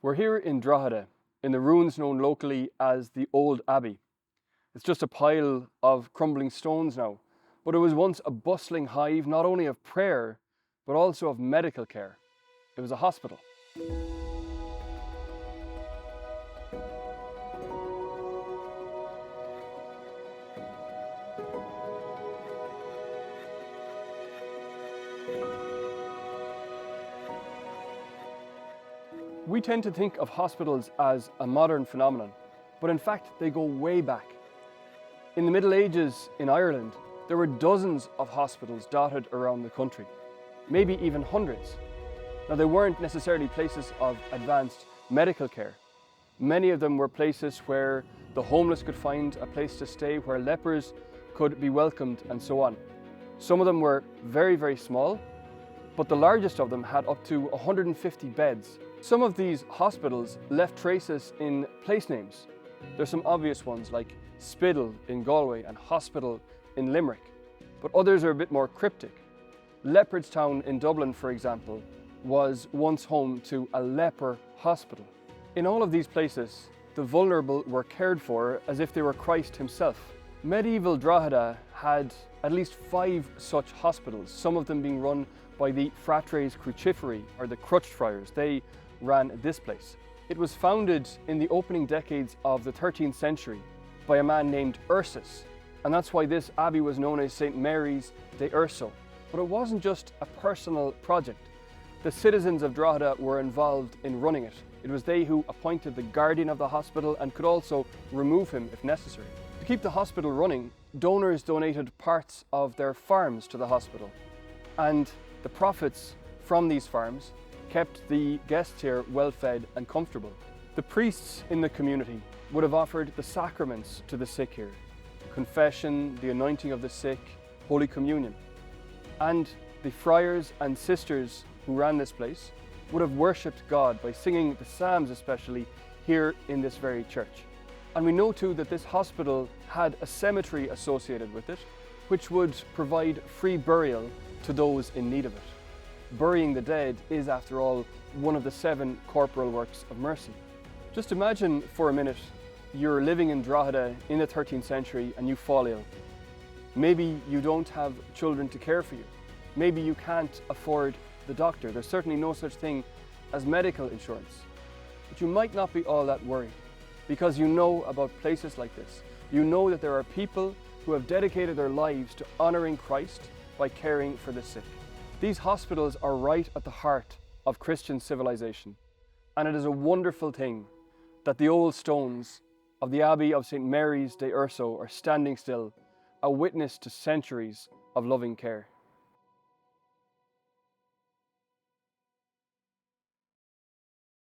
We're here in Drogheda, in the ruins known locally as the Old Abbey. It's just a pile of crumbling stones now, but it was once a bustling hive not only of prayer, but also of medical care. It was a hospital. We tend to think of hospitals as a modern phenomenon, but in fact they go way back. In the Middle Ages in Ireland, there were dozens of hospitals dotted around the country, maybe even hundreds. Now they weren't necessarily places of advanced medical care. Many of them were places where the homeless could find a place to stay, where lepers could be welcomed and so on. Some of them were very, very small, but the largest of them had up to 150 beds. Some of these hospitals left traces in place names. There's some obvious ones like Spiddal in Galway and Hospital in Limerick, but others are a bit more cryptic. Leopardstown in Dublin, for example, was once home to a leper hospital. In all of these places, the vulnerable were cared for as if they were Christ himself. Medieval Drogheda had at least 5 such hospitals, some of them being run by the Fratres Cruciferi, or the Crutched Friars. They ran this place. It was founded in the opening decades of the 13th century by a man named Ursus, and that's why this abbey was known as St. Mary's de Urso. But it wasn't just a personal project. The citizens of Drogheda were involved in running it. It was they who appointed the guardian of the hospital and could also remove him if necessary. To keep the hospital running, donors donated parts of their farms to the hospital, and the profits from these farms kept the guests here well fed and comfortable. The priests in the community would have offered the sacraments to the sick here: confession, the anointing of the sick, Holy Communion. And the friars and sisters who ran this place would have worshipped God by singing the Psalms, especially here in this very church. And we know too that this hospital had a cemetery associated with it, which would provide free burial to those in need of it. Burying the dead is, after all, one of the 7 corporal works of mercy. Just imagine for a minute you're living in Drogheda in the 13th century and you fall ill. Maybe you don't have children to care for you. Maybe you can't afford the doctor. There's certainly no such thing as medical insurance. But you might not be all that worried, because you know about places like this. You know that there are people who have dedicated their lives to honoring Christ by caring for the sick. These hospitals are right at the heart of Christian civilization, and it is a wonderful thing that the old stones of the Abbey of St. Mary's de Urso are standing still, a witness to centuries of loving care.